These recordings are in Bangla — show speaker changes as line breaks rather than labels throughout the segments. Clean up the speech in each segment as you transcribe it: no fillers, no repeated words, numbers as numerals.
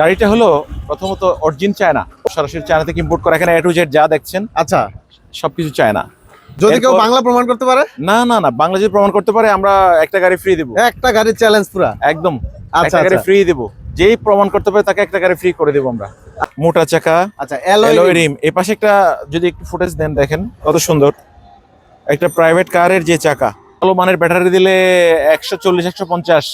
গাড়িটা হলো প্রথমত অরিজিন চায়না, সরাসরি চায়না থেকে ইম্পোর্ট করা। এখানে এ টু জেড যা দেখছেন
আচ্ছা,
সবকিছু চায়না।
যদি কেউ বাংলা প্রমাণ করতে পারে?
না না না, বাংলা যদি প্রমাণ করতে পারে আমরা একটা গাড়ি ফ্রি দেব।
একটা গাড়ির চ্যালেঞ্জ পুরা
একদম,
আচ্ছা
একটা গাড়ি ফ্রি দেব। যেই প্রমাণ করতে পারে তাকে একটা গাড়ি ফ্রি করে দেব আমরা। মোটা চাকা,
আচ্ছা,
অ্যালয় রিম। এই পাশে একটা যদি একটু ফুটেজ দেন, দেখেন কত সুন্দর একটা প্রাইভেট কারের যে চাকা। ভালো মানের ব্যাটারি দিলে 140 150,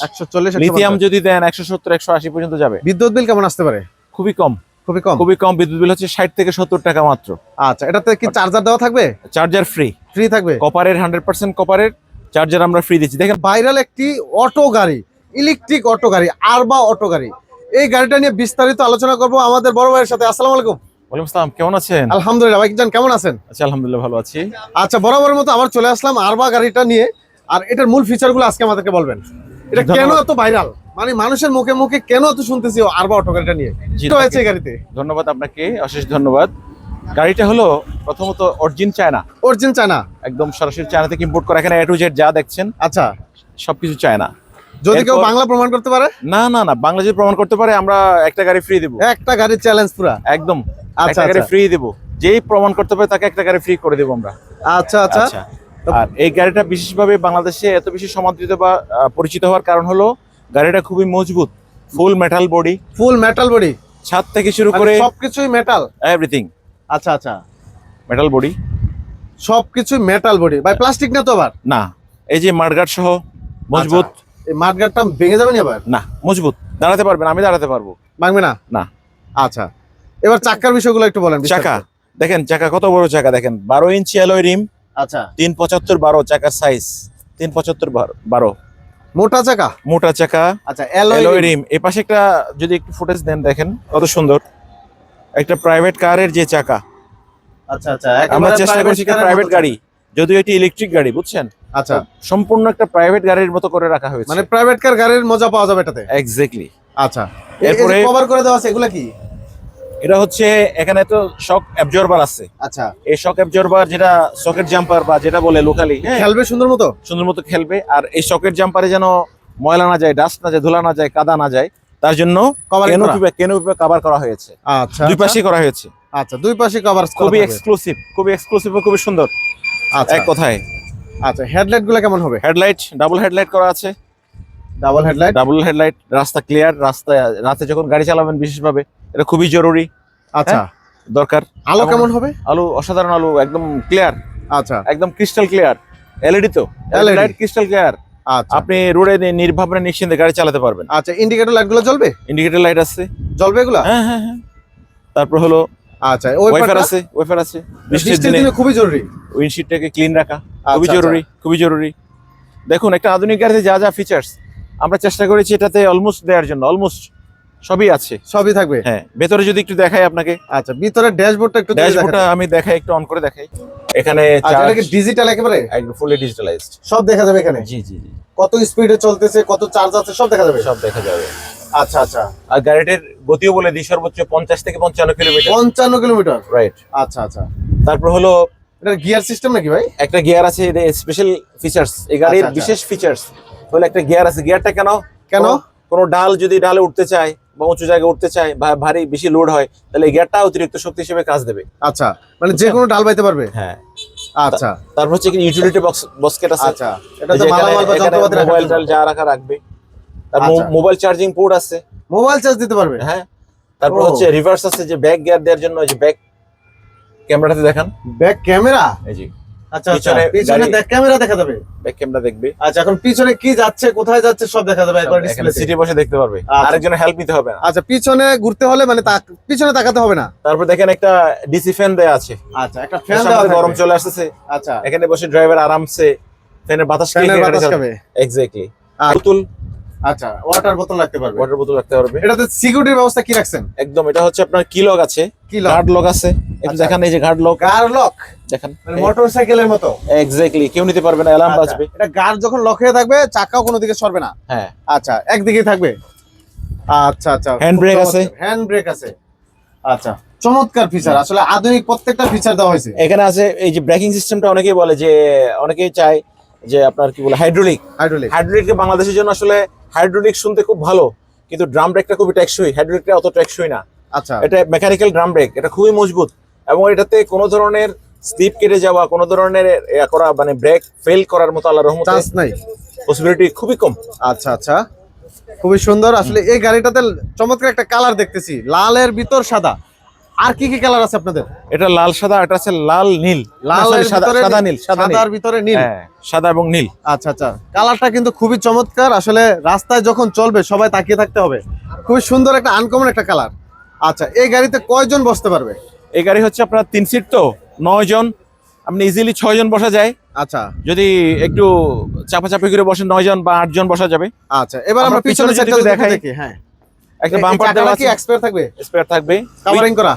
লিথিয়াম যদি দেন 170 180 পর্যন্ত যাবে।
বিদ্যুৎ বিল কেমন আসতে পারে?
খুবই কম,
খুবই কম।
খুবই কম। বিদ্যুৎ বিল হচ্ছে 60 থেকে 70 টাকা মাত্র।
আচ্ছা, এটাতে কি চার্জার দেওয়া থাকবে?
চার্জার ফ্রি,
ফ্রি থাকবে।
কপারের 100% কপারের চার্জার আমরা ফ্রি দিচ্ছি। দেখেন
ভাইরাল একটি অটো গাড়ি, ইলেকট্রিক অটো গাড়ি, আরবা অটো গাড়ি। এই গাড়িটা নিয়ে বিস্তারিত আলোচনা করব আমাদের বড় ভাইয়ের সাথে। আসসালামু আলাইকুম।
ওয়ালাইকুম আসসালাম, কেমন আছেন?
আলহামদুলিল্লাহ। ভাইজান কেমন আছেন?
আচ্ছা, আলহামদুলিল্লাহ ভালো আছি।
আচ্ছা, বরাবরের মতো আবার চলে আসলাম আরবা গাড়িটা নিয়ে। আর এটার মূল ফিচারগুলো আজকে আমাদেরকে বলবেন। এটা কেন এত ভাইরাল, মানে মানুষের মুখে মুখে কেন এত শুনতেছি আরবা অটো গাড়িটা নিয়ে?
জি,
কি হয়েছে এই গাড়িতে?
ধন্যবাদ আপনাকে, অশেষ ধন্যবাদ। গাড়িটা হলো প্রথমত অরিজিন চায়না,
অরিজিন চায়না,
একদম সরাসরি চায়না থেকে ইম্পোর্ট করা। এখানে এ টু জেড যা দেখছেন
আচ্ছা,
সবকিছু চায়না।
যদি কেউ বাংলা প্রমাণ করতে পারে?
না না না, বাংলা যদি প্রমাণ করতে পারে আমরা একটা গাড়ি ফ্রি দেব।
একটা গাড়ির চ্যালেঞ্জ পুরা
একদম,
আচ্ছা,
একটা গাড়ি
আচ্ছা।
ফ্রি দেব। যেই প্রমাণ করতে পারে তাকে একটা গাড়ি ফ্রি করে দেব আমরা।
আচ্ছা আচ্ছা।
আচ্ছা, আর এই গাড়িটা বিশেষভাবে বাংলাদেশে এত বেশি সমাদৃত বা পরিচিত হওয়ার কারণ হলো গাড়িটা খুবই মজবুত। ফুল মেটাল বডি,
ফুল মেটাল বডি,
ছাদ থেকে শুরু করে
সবকিছুই মেটাল,
এভরিথিং
আচ্ছা আচ্ছা,
মেটাল বডি,
সবকিছু মেটাল বডি। ভাই প্লাস্টিক না তো আবার?
না, এই যে মাঠগার্ড সহ মজবুত।
এই মাঠগাটটা ভেঙে যাবে না আবার?
না, মজবুত, দাঁড়াতে পারবেন, আমি দাঁড়াতে পারবো।
ভাঙবে না?
না।
আচ্ছা, এবার চাকার বিষয়গুলো একটু বলেন।
চাকা দেখেন, চাকা কত বড় চাকা দেখেন, 12 ইঞ্চি অ্যালয় রিম।
আচ্ছা,
375 12 চাকার সাইজ, 375 12
মোটা চাকা,
মোটা চাকা।
আচ্ছা,
অ্যালয় রিম। এই পাশে একটা যদি একটু ফুটেজ দেন, দেখেন কত সুন্দর একটা প্রাইভেট কারের যে চাকা।
আচ্ছা আচ্ছা,
আমরা চেষ্টা করছি প্রাইভেট গাড়ি, যদিও এটি ইলেকট্রিক গাড়ি, বুঝছেন।
আচ্ছা,
সম্পূর্ণ একটা প্রাইভেট গাড়ির মতো করে রাখা হয়েছে,
মানে প্রাইভেট কার গাড়ির মজা পাওয়া যাবে এটাতে।
এক্স্যাক্টলি।
আচ্ছা,
এরপরে
কভার করে দেওয়া আছে, এগুলা কি?
এটা হচ্ছে এখানে তো শক অ্যাবজর্বার আছে।
আচ্ছা,
এই শক অ্যাবজর্বার যেটা সকেট জাম্পার বা যেটা বলে লোকালি,
খেলবে সুন্দর মতো,
সুন্দর মতো খেলবে। আর এই সকেট জাম্পারে যেন ময়লা না যায়, ডাস্ট না যায়, ধুলা না যায়, কাদা না যায়, তার জন্য কেনোপি কভার করা হয়েছে।
আচ্ছা,
দুই পাশে করা হয়েছে।
আচ্ছা, দুই পাশে কভার,
খুবই এক্সক্লুসিভ, খুবই এক্সক্লুসিভ, খুবই সুন্দর।
আচ্ছা,
এক কথায়।
আচ্ছা, হেডলাইট গুলো কেমন হবে?
হেডলাইট ডাবল হেডলাইট করা আছে।
ডাবল হেডলাইট,
ডাবল হেডলাইট, রাস্তা ক্লিয়ার। রাতে যখন গাড়ি চালাবেন বিশেষভাবে এটা খুবই জরুরি।
আচ্ছা,
দরকার।
আলো কেমন হবে?
আলো অসাধারণ, আলো একদম ক্লিয়ার,
আচ্ছা,
একদম ক্রিস্টাল ক্লিয়ার। এলইডি তো, লাইট ক্রিস্টাল ক্লিয়ার।
আচ্ছা,
আপনি রোডে নির্ভাবনে নিশ্চিন্তে গাড়ি চালাতে পারবেন।
আচ্ছা, ইন্ডিকেটর লাইট গুলো জ্বলবে?
ইন্ডিকেটর লাইট আছে,
জ্বলবে এগুলা?
হ্যাঁ হ্যাঁ হ্যাঁ। তারপর হলো
আচ্ছা,
ওয়াইফার আছে, ওয়াইফার আছে।
বৃষ্টির দিনে খুবই জরুরি
উইন্ডশিটটাকে ক্লিন রাখা খুবই
আচ্ছা,
জরুরি, খুবই জরুরি। দেখুন, একটা আধুনিক গাড়িতে যা যা ফিচার্স আমরা চেষ্টা করেছি এটাতে অলমোস্ট দেওয়ার জন্য, অলমোস্ট সবই আছে,
সবই থাকবে।
হ্যাঁ, ভেতরে যদি একটু দেখাই আপনাকে।
আচ্ছা, ভিতরে ড্যাশবোর্ডটা একটু
ড্যাশবোর্ডটা আমি দেখাই, একটু অন করে দেখাই। এখানে
এটা কি ডিজিটাল একেবারে?
একদম ফুলি ডিজিটালাইজড,
সব দেখা যাবে এখানে।
জি জি জি।
কত স্পিডে চলতেছে, কত চার্জ আছে, সব দেখা যাবে,
সব দেখা যাবে।
আচ্ছা আচ্ছা।
আর গাড়িটির গতিও বলে দিই সর্বোচ্চ 50 থেকে 55 কিলোমিটার।
55 kilometre,
right.
আচ্ছা আচ্ছা।
তারপর হলো
এটা গিয়ার সিস্টেম নাকি ভাই?
একটা গিয়ার আছে, স্পেশাল ফিচার্স এই গাড়ির,
আচ্ছা,
বিশেষ ফিচার্স হলো একটা গিয়ার আছে। গিয়ারটা কেন?
কেন?
কোনো ডাল যদি ডালে উঠতে চায় বা উঁচু জায়গায় উঠতে চায় বা ভারী বেশি লোড হয়, তাহলে এই গিয়ারটা অতিরিক্ত শক্তি হিসেবে কাজ দেবে।
আচ্ছা, মানে যে কোনো ডাল বাইতে পারবে।
হ্যাঁ।
আচ্ছা,
তারপর হচ্ছে কি ইউটিলিটি বক্সকেট আছে।
আচ্ছা, এটা তো মালামাল বা যন্ত্রপাতি রাখার
মোবাইল
জন্য।
যা রাখা রাখবে। তারপর
আচ্ছা।
মোবাইল চার্জিং পোর্ট আছে,
মোবাইল চার্জ দিতে পারবে।
হ্যাঁ। তারপর
ও।
হচ্ছে রিভার্স আছে, যে ব্যাক গিয়ার দেওয়ার জন্য, যে ব্যাক ক্যামেরাতে দেখান,
ব্যাক ক্যামেরা।
এই যে
আচ্ছা আচ্ছা,
পিছনে
পিছনে
গাড়ি-
ব্যাক ক্যামেরা দেখা যাবে।
ব্যাক ক্যামেরা দেখবে।
আচ্ছা, এখন পিছনে কি যাচ্ছে, কোথায় যাচ্ছে সব দেখা যাবে একবার
এখানে
ডিসপ্লেতে।
সিটে বসে দেখতে পারবে,
আচ্ছা।
আরেকজনের হেল্প নিতে হবে না।
আচ্ছা, পিছনে ঘুরতে হলে মানে পিছনে তাকাতে হবে না।
তারপর দেখেন একটা ডিসি ফ্যান দেয়া আছে।
আচ্ছা, একটা ফ্যান
সামনে
দেওয়া
গরম
থাকবে।
চলে আসতেছে,
আচ্ছা,
এখানে বসে ড্রাইভার আরামসে ফ্যানের বাতাস
ফ্যানের বাতাস খাবে।
এক্স্যাক্টলি।
আচ্ছা।
বোতল,
আচ্ছা, ওয়াটার বোতল রাখতে পারবে।
ওয়াটার বোতল রাখতে পারবে।
এটাতে সিকিউরিটির ব্যবস্থা কি রাখছেন?
একদম, এটা হচ্ছে আপনার কি লক আছে,
কি লক?
গার্ড লক আছে। একটু
আচ্ছা।
দেখান, এই যে গার্ড লক,
গার লক,
দেখেন
মানে মোটরসাইকেলের মতো।
এক্স্যাক্টলি, কেউ নিতে পারবে না, অ্যালার্ম
আচ্ছা,
বাজবে।
এটা গার যখন লক হয়ে থাকবে চাকাও কোনো দিকে সরবে না।
হ্যাঁ।
আচ্ছা, একদিকেই থাকবে। আচ্ছা আচ্ছা,
হ্যান্ড ব্রেক আছে,
হ্যান্ড ব্রেক আছে। আচ্ছা, চমৎকার ফিচার, আসলে আধুনিক প্রত্যেকটা ফিচার দেওয়া হয়েছে।
এখানে আছে এই যে ব্রেকিং সিস্টেমটা, অনেকেই বলে যে, অনেকেই চায় যে আপনার কি বলে হাইড্রোলিক।
হাইড্রোলিক।
হাইড্রোলিক বাংলাদেশের জন্য আসলে হাইড্রোলিক শুনতে খুব ভালো, কিন্তু ড্রাম ব্রেকটা খুবই টেকসই, হাইড্রোলিকটা অত টেকসই না।
আচ্ছা,
এটা মেকানিক্যাল ড্রাম ব্রেক, এটা খুবই মজবুত এবং এটাতে কোনো ধরনের স্লিপ কেটে যাওয়া, কোনো ধরনের করা মানে ব্রেক ফেল করার মতো আল্লাহর রহমতে
চান্স নাই।
পসিবিলিটি খুবই কম।
আচ্ছা আচ্ছা, খুবই সুন্দর। আসলে এই গাড়িটাতে চমৎকার একটা কালার দেখতেছি, লালের ভিতর সাদা। আর কি কি কালার আছে আপনাদের?
এটা লাল সাদা, এটা আছে লাল নীল,
লালের ভিতরে
সাদা নীল,
সাদার ভিতরে নীল।
হ্যাঁ, সাদা এবং নীল।
আচ্ছা আচ্ছা, কালারটা কিন্তু খুবই চমৎকার। আসলে রাস্তায় যখন চলবে সবাই তাকিয়ে থাকতে হবে। খুবই সুন্দর একটা আনকমন একটা কালার। আচ্ছা, এই গাড়িতে কয়জন বসতে পারবে?
এই গাড়ি হচ্ছে আপনার 3 সিট, তো 9 জন, আপনি ইজিলি 6 জন বসা যায়।
আচ্ছা
যদি একটু চাপাচাপি করে বসেন 9 জন বা 8 জন বসা যাবে।
আচ্ছা, এবার আমরা
আমরা
পিছনে
পিছনে যদি
সাইডটা
দেখাই,
দেখি। হ্যাঁ,
একটা বাম্পার দেওয়া
কি
আছে,
এক্সপায়ার থাকবে?
স্পেয়ার থাকবে,
Covering করা?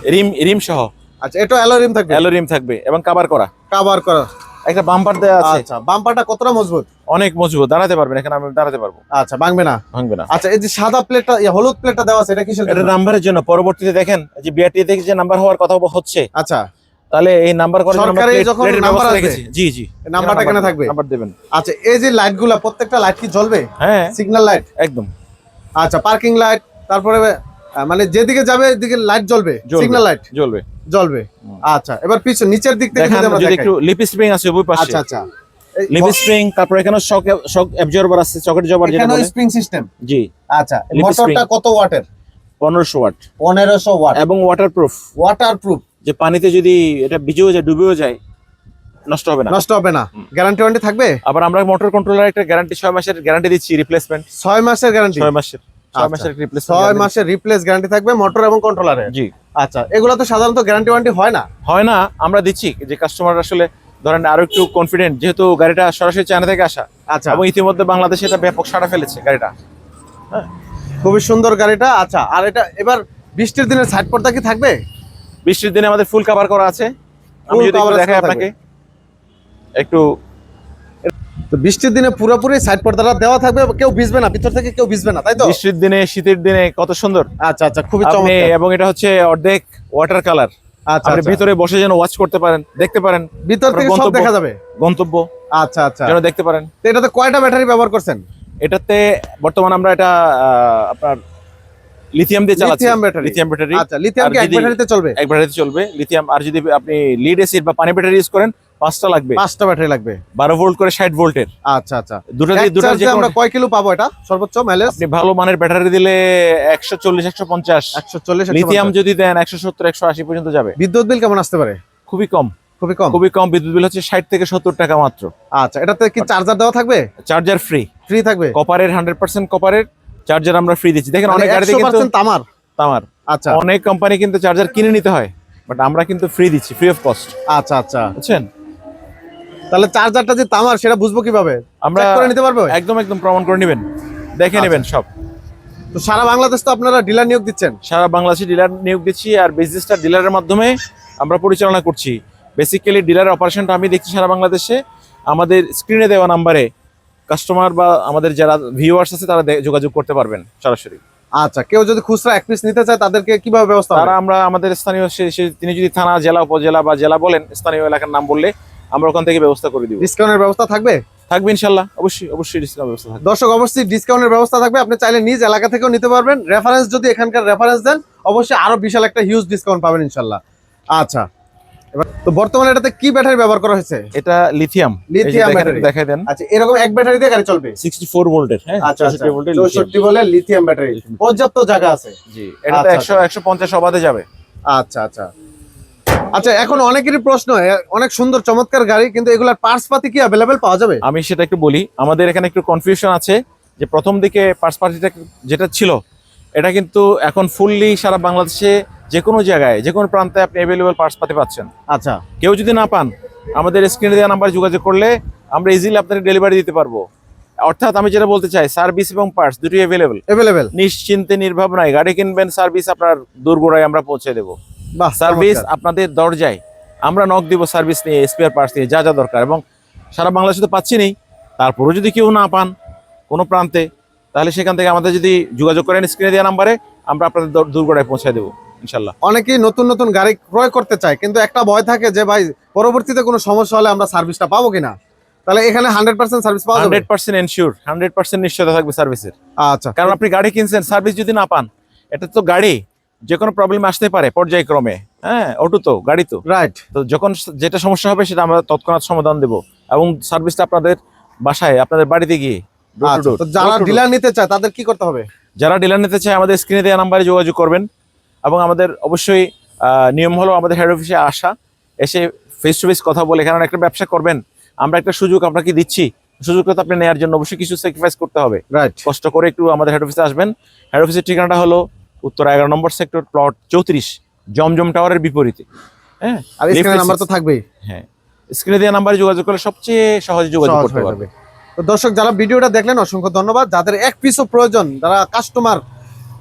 রিম সহ।
আচ্ছা, এটা অ্যালয় রিম থাকবে?
অ্যালো রিম থাকবে এবং কভার করা,
কভার করা।
একটা বাম্পার দেওয়া আছে।
আচ্ছা, বাম্পারটা কতটা মজবুত?
অনেক মজবুত, দাঁড়াতে পারবেন, এখানে আমি দাঁড়াতে পারবো,
আচ্ছা, ভাঙবে না?
ভাঙবে না।
আচ্ছা, এই যে সাদা প্লেটটা, হলুদ প্লেটটা দেওয়া আছে, এটা কিসের
এটা
জন্য?
নাম্বারের জন্য। পরবর্তীতে দেখেন যে বিআরটি থেকে যে নাম্বার হওয়ার কথা হচ্ছে,
আচ্ছা,
তাহলে এই নাম্বার করার জন্য আমরা
সরকারি যখন
প্লেটের
নাম্বার
ব্যবস্থা
আসবে,
রেখেছি। জি জি,
এই নাম্বারটা এখানে থাকবে,
নাম্বার দেবেন।
আচ্ছা, এই যে লাইটগুলা, প্রত্যেকটা লাইট কি জ্বলবে?
হ্যাঁ,
সিগন্যাল লাইট
একদম।
আচ্ছা, পার্কিং লাইট, তারপরে মানে যেদিকে যাবে এদিকে লাইট জ্বলবে, সিগন্যাল লাইট
জ্বলবে।
জ্বলবে। আচ্ছা, এবার পিছন নিচের দিক থেকে
দেখেন
যদি আমরা
যদি
দেখাই।
একটু লিপ স্প্রিং আছে উভয় পাশে।
আচ্ছা আচ্ছা,
লিপ স্প্রিং, তারপর এখানে শক অ্যাবজর্বার আছে, সকেট জবার যেটা
এখানে
বলে।
Spring system.
জি,
আচ্ছা,
Lip
মোটরটা
spring।
কত ওয়াটের?
1500 ওয়াট
1500 ওয়াট
এবং ওয়াটারপ্রুফ।
ওয়াটারপ্রুফ,
যে পানিতে যদি এটা ভিজেও যায়, ডুবেও যায়, নষ্ট হবে না,
নষ্ট হবে না। গ্যারান্টি ওয়ারেন্টি থাকবে?
আবার আমরা মোটর কন্ট্রোলার একটা গ্যারান্টি 6 মাসের গ্যারান্টি দিচ্ছি, রিপ্লেসমেন্ট
6 মাসের গ্যারান্টি?
6 মাসের, 6
আচ্ছা।
মাসের রিপ্লেসমেন্ট,
6 মাসের রিপ্লেস গ্যারান্টি থাকবে মোটর এবং কন্ট্রোলারে?
জি।
আচ্ছা, এগুলো তো সাধারণত গ্যারান্টি ওয়ারেন্টি হয় না?
হয় না, আমরা দিচ্ছি যে কাস্টমার আসলে ধরেন আরো একটু কনফিডেন্ট, যেহেতু গাড়িটা সরাসরি চায়না থেকে আসা
আচ্ছা,
এবং ইতিমধ্যে বাংলাদেশে এটা ব্যাপক সাড়া ফেলেছে গাড়িটা।
খুবই সুন্দর গাড়িটা। আচ্ছা, আর এটা এবার বৃষ্টির দিনে সাইড পর্দা কি থাকবে?
বৃষ্টির দিনে আমাদের ফুল কভার করা আছে, আমি
Full
যদি একটু
coverage
দেখাই
করা
আপনাকে একটু।
তো বৃষ্টির দিনে পুরোপুরি সাইড পর্দাটা দেওয়া থাকবে, কেউ ভিজবে না, ভিতর থেকে কেউ ভিজবে না, তাই তো?
বৃষ্টির দিনে, শীতের দিনে কত সুন্দর।
আচ্ছা আচ্ছা, খুবই
আপনি
চমৎকার।
এবং এটা হচ্ছে অর্ধেক ওয়াটার কালার।
আচ্ছা
আপনি
আচ্ছা,
ভিতরে বসে যেন ওয়াচ করতে পারেন, দেখতে পারেন,
ভিতর থেকে সব
গন্তব্য-
দেখা যাবে।
গন্তব্য
আচ্ছা আচ্ছা,
যেন দেখতে পারেন।
তো এটাতে কয়টা ব্যাটারি ব্যবহার করছেন?
এটাতে বর্তমানে আমরা এটা আপনার লিথিয়াম দিয়ে চালাচ্ছি।
Lithium battery?
Lithium battery.
আচ্ছা, লিথিয়াম কি
আর
এক
যদি-
ব্যাটারিতে চলবে?
এক ব্যাটারিতে চলবে লিথিয়াম। আর যদি আপনি লিড অ্যাসিড বা পানি ব্যাটারি ইউজ করেন 5টা লাগবে,
5টা ব্যাটারি লাগবে।
12 ভোল্ট করে 60 ভোল্টের।
আচ্ছা আচ্ছা,
দুটো
এক
দিয়ে দুটো
চার্জে আমরা কয় কিলো পাবো এটা সর্বোচ্চ মাইলেজ?
আপনি ভালো মানের ব্যাটারি দিলে 140 150,
140
লিথিয়াম যদি দেন 170 180 পর্যন্ত যাবে।
বিদ্যুৎ বিল কেমন আসতে পারে?
খুবই কম,
খুবই কম।
খুবই কম। বিদ্যুৎ বিল হচ্ছে 60 থেকে 70 টাকা মাত্র।
আচ্ছা, এটাতে কি চার্জার দেওয়া থাকবে?
চার্জার ফ্রি,
ফ্রি থাকবে?
কপারের 100% কপারের চার্জার আমরা ফ্রি দিচ্ছি। দেখেন
মানে
অনেক গাড়িতে কিন্তু
100% তামার?
তামার।
আচ্ছা
অনেক কোম্পানি কিন্তু চার্জার কিনে নিতে হয়, বাট আমরা কিন্তু ফ্রি দিচ্ছি, ফ্রি অফ কস্ট।
আচ্ছা আচ্ছা,
বুঝছেন?
তাহলে চার্জারটা যে তামার সেটা বুঝবো কিভাবে?
আমরা
চেক করে নিতে পারবে?
একদম একদম প্রমাণ করে নেবেন, দেখে
আচ্ছা।
নেবেন সব।
তো সারা বাংলাদেশ তো আপনারা ডিলার নিয়োগ দিচ্ছেন?
সারা বাংলাদেশে ডিলার নিয়োগ দিচ্ছি, আর বিজনেসটা ডিলারের মাধ্যমে আমরা পরিচালনা করছি। বেসিক্যালি ডিলার অপারেশনটা আমি দেখছি সারা বাংলাদেশে। আমাদের স্ক্রিনে দেওয়া নাম্বারে কাস্টমার বা আমাদের যারা ভিউয়ার্স আছে তারা যোগাযোগ করতে পারবেন সরাসরি।
আচ্ছা, কেউ যদি খুচরা এক পিস নিতে চায় তাদেরকে কিভাবে ব্যবস্থা
তারা
হবে?
আমরা আমাদের স্থানীয় তিনি যদি থানা, জেলা, উপজেলা বা জেলা বলেন, স্থানীয় এলাকার নাম বললে আমরা ওখান থেকে ব্যবস্থা করে দিব।
ডিসকাউন্টের ব্যবস্থা থাকবে?
থাকবে ইনশাল্লাহ, অবশ্যই অবশ্যই ডিসকাউন্ট ব্যবস্থা থাকবে।
দর্শক, অবশ্যই ডিসকাউন্টের ব্যবস্থা থাকবে। আপনি চাইলে নিজ এলাকা থেকেও নিতে পারবেন। রেফারেন্স যদি এখানকার রেফারেন্স দেন, অবশ্যই আরো বিশাল একটা হিউজ ডিসকাউন্ট পাবেন ইনশাল্লাহ। আচ্ছা, এবার তো বর্তমানে এটাতে কি ব্যাটারি ব্যবহার করা হয়েছে?
এটা লিথিয়াম।
লিথিয়াম ব্যাটারি
দেখাই দেন।
আচ্ছা, এরকম এক ব্যাটারি দিয়ে গাড়ি চলবে?
64 ভোল্টের। হ্যাঁ,
আচ্ছা আচ্ছা,
64 ভোল্টের লিথিয়াম।
64 বলে লিথিয়াম ব্যাটারি, পর্যাপ্ত জায়গা আছে।
জি, এটাতে
আচ্ছা,
100 150 অবাধে যাবে।
আচ্ছা আচ্ছা আচ্ছা, এখন অনেকেরই প্রশ্ন, অনেক সুন্দর চমৎকার গাড়ি, কিন্তু এগুলার পার্টস পাতি কি अवेलेबल পাওয়া যাবে?
আমি সেটা একটু বলি। আমাদের এখানে একটু কনফিউশন আছে যে প্রথম দিকে পার্টস পার্টিটা যেটা ছিল, এটা কিন্তু এখন ফুললি সারা বাংলাদেশে যে কোনো জায়গায়, যে কোনো প্রান্তে আপনি অ্যাভেলেবল পার্টস পাতি পাচ্ছেন।
আচ্ছা
কেউ যদি না পান, আমাদের স্ক্রিনে দেওয়া নাম্বারে যোগাযোগ করলে আমরা ইজিলি আপনাকে ডেলিভারি দিতে পারবো। অর্থাৎ আমি যেটা বলতে চাই, সার্ভিস এবং পার্টস দুটোই
अवेलेबल।
নিশ্চিন্তে নির্ভাবনায় গাড়ি কিনবেন, সার্ভিস আপনার দোরগোড়ায় আমরা পৌঁছে দেবো।
বাহ,
সার্ভিস আপনাদের দরজায়, আমরা নক দিব সার্ভিস নিয়ে, স্পেয়ার পার্টস নিয়ে, যা যা দরকার। এবং সারা বাংলাদেশে তো পাচ্ছি নেই, তারপরেও যদি কেউ না পান কোনো প্রান্তে, তাহলে সেখান থেকে আমাদের যদি যোগাযোগ করেন স্ক্রিনে দেওয়া নাম্বারে, আমরা আপনাদের দোরগোড়ায় পৌঁছে দেবো ইনশাল্লাহ।
অনেকেই নতুন নতুন গাড়ি ক্রয় করতে চায়, কিন্তু একটা ভয় থাকে যে ভাই পরবর্তীতে কোনো সমস্যা হলে আমরা সার্ভিসটা পাবো কিনা। তাহলে এখানে 100% সার্ভিস পাওয়া যাবে?
100% এনশিওর, 100% নিশ্চয়তা থাকবে সার্ভিসের।
আচ্ছা,
কারণ আপনি গাড়ি কিনছেন, সার্ভিস যদি না পান, এটা তো গাড়ি, যে কোনো প্রবলেম আসতে পারে পর্যায়ক্রমে। হ্যাঁ, অটো তো, গাড়ি তো।
রাইট।
তো যখন যেটা সমস্যা হবে সেটা আমরা তৎক্ষণাৎ সমাধান দেব, এবং সার্ভিসটা আপনাদের বাসায়, আপনাদের বাড়িতে গিয়ে door to
আচ্ছা,
door,
তো যারা
door to door।
ডিলার নিতে চায় তাদের কি করতে হবে?
যারা ডিলার নিতে চায় আমাদের স্ক্রিনে দেওয়া নাম্বারে যোগাযোগ করবেন, এবং আমাদের অবশ্যই নিয়ম হলো আমাদের হেড অফিসে আসা, এসে ফেস টু ফেস কথা বলে, কারণ একটা ব্যবসা করবেন, আমরা একটা সুযোগ আপনাকে দিচ্ছি, সুযোগটা তো আপনি নেওয়ার জন্য অবশ্যই কিছু স্যাক্রিফাইস করতে হবে।
রাইট।
কষ্ট করে একটু আমাদের হেড অফিসে আসবেন। হেড অফিসের ঠিকানাটা হলো উত্তর 11 নম্বর সেক্টর, প্লট 34, জমজম টাওয়ারের বিপরীতে। হ্যাঁ,
আর স্ক্রিনে নাম্বার তো থাকবেই।
হ্যাঁ, স্ক্রিনে দেওয়া নাম্বারে যোগাযোগ করলে সবচেয়ে সহজে যোগাযোগ
সহজ
করতে
হয়ে
পারবে।
যাবে। তো দর্শক, যারা ভিডিওটা দেখলেন অসংখ্য ধন্যবাদ। যাদের এক পিসও প্রয়োজন, যারা কাস্টমার,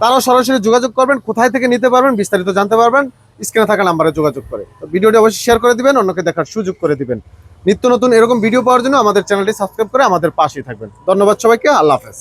তারাও সরাসরি যোগাযোগ করবেন, কোথায় থেকে নিতে পারবেন বিস্তারিত জানতে পারবেন স্ক্রিনে থাকা নাম্বারে যোগাযোগ করে। তো ভিডিওটি অবশ্যই শেয়ার করে দিবেন, অন্যকে দেখার সুযোগ করে দিবেন। নিত্য নতুন এরকম ভিডিও পাওয়ার জন্য আমাদের চ্যানেলটি সাবস্ক্রাইব করে আমাদের পাশেই থাকবেন। ধন্যবাদ সবাইকে, আল্লাহ হাফেজ।